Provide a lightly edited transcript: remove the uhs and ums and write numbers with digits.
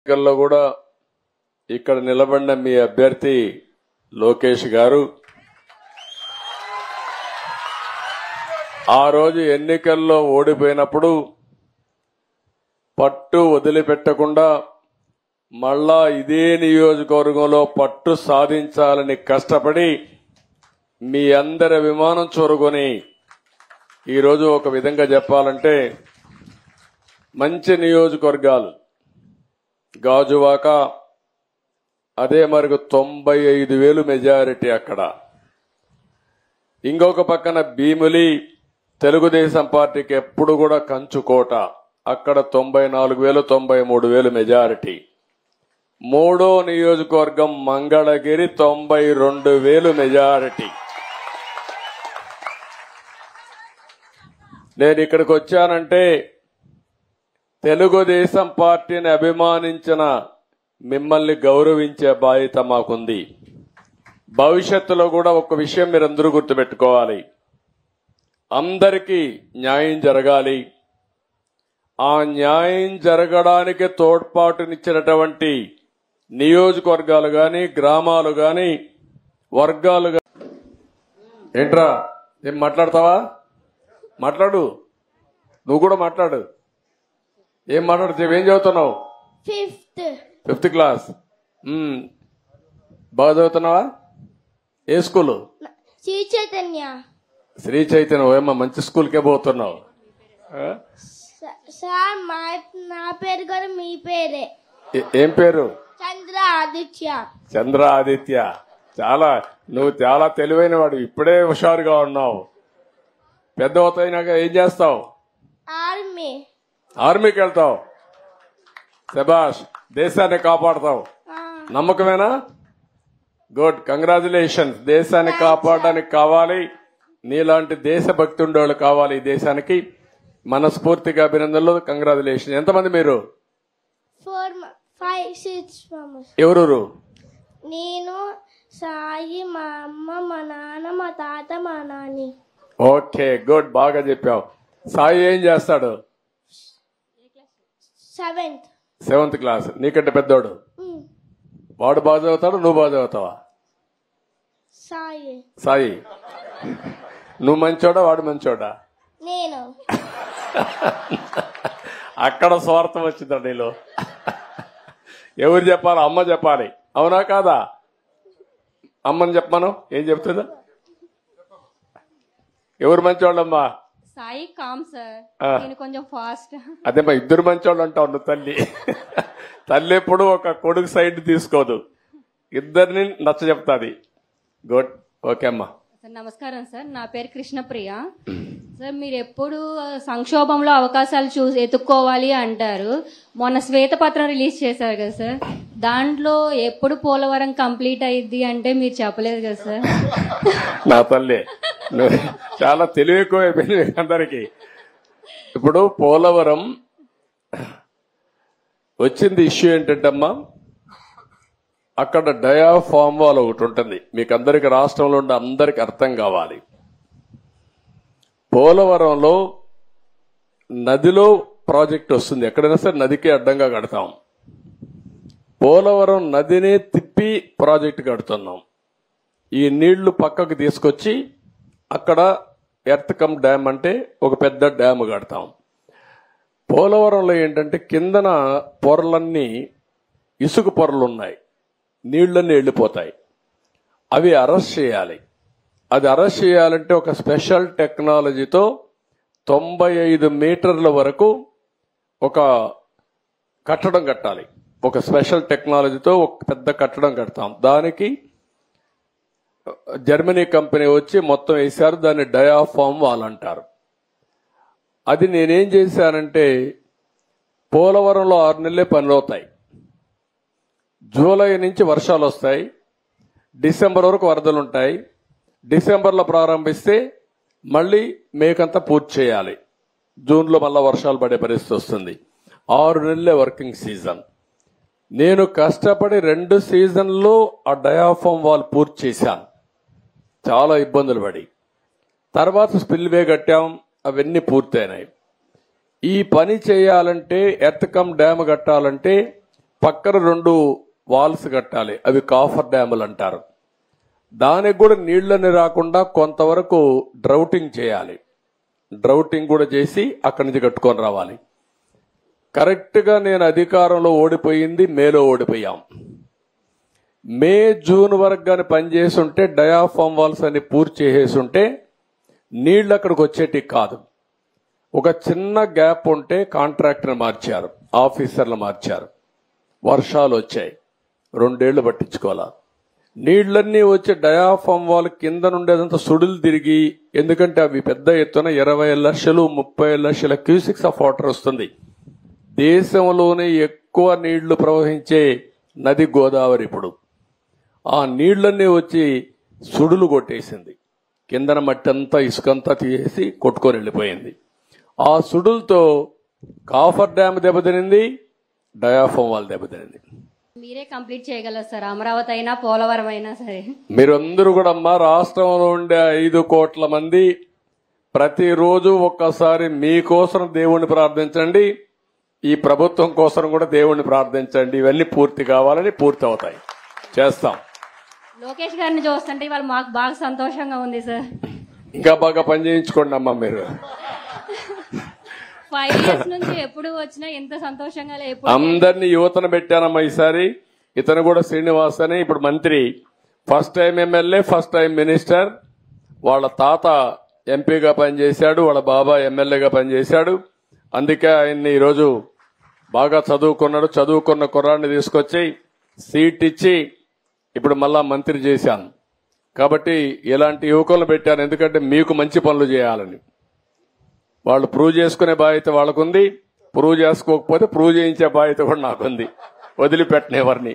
ఎన్నికల్లో కూడా ఇక్కడ నిలబడిన మీ అభ్యర్థి లోకేష్ గారు ఆ రోజు ఎన్నికల్లో ఓడిపోయినప్పుడు పట్టు వదిలిపెట్టకుండా మళ్ళా ఇదే నియోజకవర్గంలో పట్టు సాధించాలని కష్టపడి మీ అందరి విమానం చూరుకొని ఈరోజు ఒక విధంగా చెప్పాలంటే మంచి నియోజకవర్గాలు గాజువాక అదే మరికి 95,000 మెజారిటీ అక్కడ. ఇంకొక పక్కన భీములి తెలుగుదేశం పార్టీకి ఎప్పుడు కూడా కంచుకోట, అక్కడ 94,000 93,000 మెజారిటీ. మూడో నియోజకవర్గం మంగళగిరి 92,000 మెజారిటీ. నేను ఇక్కడికి వచ్చానంటే తెలుగుదేశం పార్టీని అభిమానించిన మిమ్మల్ని గౌరవించే బాధ్యత మాకుంది. భవిష్యత్తులో కూడా ఒక విషయం మీరందరూ గుర్తుపెట్టుకోవాలి, అందరికీ న్యాయం జరగాలి. ఆ న్యాయం జరగడానికి తోడ్పాటునిచ్చినటువంటి నియోజకవర్గాలు గాని, గ్రామాలు గాని, వర్గాలు గాని. ఏంట్రా ఏం మాట్లాడతావా? మాట్లాడు, నువ్వు కూడా మాట్లాడు. ఏం మాట్లాడుతావు? ఏం చదువుతున్నావు? Fifth class. బాగా చదువుతున్నావా? ఏ స్కూలు? శ్రీ చైతన్య. శ్రీ చైతన్య. ఏమో మంచి స్కూల్కే పోతున్నావు. సార్ నా పేరు కూడా మీ పేరే. ఏం పేరు? చంద్ర ఆదిత్య. చంద్ర ఆదిత్య. నువ్వు చాలా తెలివైన వాడు, ఇప్పుడే హుషారుగా ఉన్నావు. పెద్ద అవుతాయినాక ఏం చేస్తావు? ఆర్మీకి వెళ్తావు. శభాష్, దేశాన్ని కాపాడతావు. నమ్మకమేనా? Good, congratulations. దేశాన్ని కాపాడడానికి కావాలి, నీలాంటి దేశభక్తి ఉండేవాళ్ళు కావాలి ఈ దేశానికి. మనస్ఫూర్తిగా అభినందనలు, కంగ్రాచులేషన్. ఎంతమంది మీరు? 4, 5, 6 ఎవరు? నేను, సాయి, మా అమ్మ, మా నాన్న, మా తాత, మా నాని. ఓకే, గుడ్, బాగా చెప్పావు. సాయి ఏం చేస్తాడు? 7th class. నీకంటే పెద్దోడు. వాడు బాగా చదువుతాడు, నువ్వు బాగా చదువుతావా? సాయి, నువ్వు మంచోడా వాడు మంచోడా? నేను. అక్కడ స్వార్థం వచ్చిందా నీలో? ఎవరు చెప్పాలి? అమ్మ చెప్పాలి, అవునా కాదా? అమ్మని చెప్పమను. ఏం చెప్తుందా? ఎవరు మంచోళ్ళమ్మా? సాయి కామ్ సార్, నేను కొంచెం ఫాస్ట్. అదేమ్మా, ఇద్దరు మంచోళ్ళు అంటావు నువ్వు. తల్లి ఎప్పుడు ఒక కొడుకు సైడ్ తీసుకోదు, ఇద్దరిని నచ్చ చెప్తాది. గుడ్, ఓకే అమ్మా. సార్ నమస్కారం సార్, నా పేరు కృష్ణప్రియ. సార్ మీరు ఎప్పుడు సంక్షోభంలో అవకాశాలు ఎత్తుక్కోవాలి అంటారు. మొన్న శ్వేతపత్రం రిలీజ్ చేశారు కదా సార్, దాంట్లో ఎప్పుడు పోలవరం కంప్లీట్ అయ్యిద్ది అంటే మీరు చెప్పలేదు కదా సార్. నా తల్లి, చాలా తెలివి ఎక్కువైపోయింది అందరికి. ఇప్పుడు పోలవరం వచ్చింది ఇష్యూ ఏంటంటమ్మా, అక్కడ డయాఫామ్ వాల్ ఒకటి ఉంటుంది. మీకు అందరికి, రాష్ట్రంలో ఉండే అందరికి అర్థం కావాలి. పోలవరంలో నదిలో ప్రాజెక్ట్ వస్తుంది, ఎక్కడైనా సరే నదికి అడ్డంగా కడతాం. పోలవరం నదినే తిప్పి ప్రాజెక్ట్ కడుతున్నాం. ఈ నీళ్లు పక్కకు తీసుకొచ్చి అక్కడ ఎర్త్ కమ్ డ్యామ్ అంటే ఒక పెద్ద డ్యామ్ కడతాం. పోలవరంలో ఏంటంటే కిందన పొరలన్నీ ఇసుక పొరలు ఉన్నాయి, నీళ్లన్నీ వెళ్ళిపోతాయి. అవి అరెస్ట్ చేయాలి. అది అరెస్ట్ చేయాలంటే ఒక స్పెషల్ టెక్నాలజీతో 95 మీటర్ల వరకు ఒక కట్టడం కట్టాలి. ఒక స్పెషల్ టెక్నాలజీతో ఒక పెద్ద కట్టడం కడతాం. దానికి జర్మనీ కంపెనీ వచ్చి మొత్తం వేశారు, దాన్ని డయాఫామ్ వాల్ అంటారు. అది నేనేం చేశానంటే, పోలవరంలో 6 నెలలే పనులు అవుతాయి. జూలై నుంచి వర్షాలు వస్తాయి, డిసెంబర్ వరకు వరదలుంటాయి. డిసెంబర్లో ప్రారంభిస్తే మళ్ళీ మేకంతా పూర్తి చేయాలి. జూన్లో మళ్ళా వర్షాలు పడే పరిస్థితి వస్తుంది. 6 నెలలే వర్కింగ్ సీజన్. నేను కష్టపడి 2 సీజన్లో ఆ డయాఫామ్ వాల్ పూర్తి చేశాను, చాలా ఇబ్బందులు పడి. తర్వాత స్పిల్వే కట్టాం, అవన్నీ పూర్తయినాయి. ఈ పని చేయాలంటే, ఎర్త్ కమ్ డ్యామ్ కట్టాలంటే పక్కన 2 వాల్స్ కట్టాలి, అవి కాఫర్ డ్యాములు అంటారు. దానికి కూడా నీళ్లని రాకుండా కొంతవరకు డ్రౌటింగ్ చేయాలి. డ్రౌటింగ్ కూడా చేసి అక్కడి నుంచి కట్టుకొని రావాలి. కరెక్ట్ గా నేను అధికారంలో ఓడిపోయింది మేలో ఓడిపోయాం. మే జూన్ వరకు గాని పనిచేస్తుంటే డయాఫామ్ వాల్స్ అని పూర్తి చేసేస్తుంటే నీళ్లు అక్కడికి వచ్చేటి కాదు. ఒక చిన్న గ్యాప్ ఉంటే కాంట్రాక్టర్ మార్చారు, ఆఫీసర్లు మార్చారు, వర్షాలు వచ్చాయి, 2 ఏళ్లు పట్టించుకోవాలా. నీళ్లన్నీ వచ్చి డయాఫామ్ వాల్ కింద నుండేదంతా సుడులు తిరిగి, ఎందుకంటే అవి పెద్ద ఎత్తున 20 లక్షలు 30 లక్షల క్యూసిక్స్ ఆఫ్ వాటర్ వస్తుంది. దేశంలోనే ఎక్కువ నీళ్లు ప్రవహించే నది గోదావరి. ఇప్పుడు ఆ నీళ్లన్నీ వచ్చి సుడులు కొట్టేసింది, కిందన మట్టి అంతా ఇసుకంతా తీసేసి కొట్టుకొని వెళ్ళిపోయింది. ఆ సుడులతో కాఫర్ డ్యామ్ దెబ్బతినింది, డయాఫామ్ వాల్ దెబ్బతినింది. మీరే కంప్లీట్ చేయగలరు సార్, అమరావతి అయినా పోలవరం అయినా సరే. మీరందరూ కూడా అమ్మా, రాష్ట్రంలో ఉండే 5 కోట్ల మంది ప్రతిరోజు ఒక్కసారి మీకోసం దేవుణ్ణి ప్రార్థించండి, ఈ ప్రభుత్వం కోసం కూడా దేవుణ్ణి ప్రార్థించండి. ఇవన్నీ పూర్తి కావాలని, పూర్తి అవుతాయి, చేస్తాం. లోకేష్ గారిని చూస్తుంటే ఇవాళ మాకు బాగా సంతోషంగా ఉంది సార్. ఇంకా బాగా పని చేయించుకోండి అమ్మా మీరు. 5 years నుంచి ఎప్పుడు వచ్చినా ఎంత సంతోషంగా అందరినీ యువతను పెట్టానమ్మా ఈసారి. ఇతను కూడా శ్రీనివాస్ అని ఇప్పుడు మంత్రి, first time MLA, first time minister. వాళ్ళ తాత ఎంపీగా పనిచేశాడు, వాళ్ళ బాబా ఎమ్మెల్యేగా పనిచేశాడు. అందుకే ఆయన్ని ఈరోజు బాగా చదువుకున్నాడు. చదువుకున్న కుర్రాన్ని తీసుకొచ్చి సీట్ ఇచ్చి ఇప్పుడు మళ్ళా మంత్రి చేశాను. కాబట్టి ఇలాంటి యువకులను పెట్టాను, ఎందుకంటే మీకు మంచి పనులు చేయాలని. వాళ్ళు ప్రూవ్ చేసుకునే బాధ్యత వాళ్ళకుంది, ప్రూవ్ చేసుకోకపోతే ప్రూవ్ చేయించే బాధ్యత కూడా నాకుంది. వదిలిపెట్టని ఎవరిని.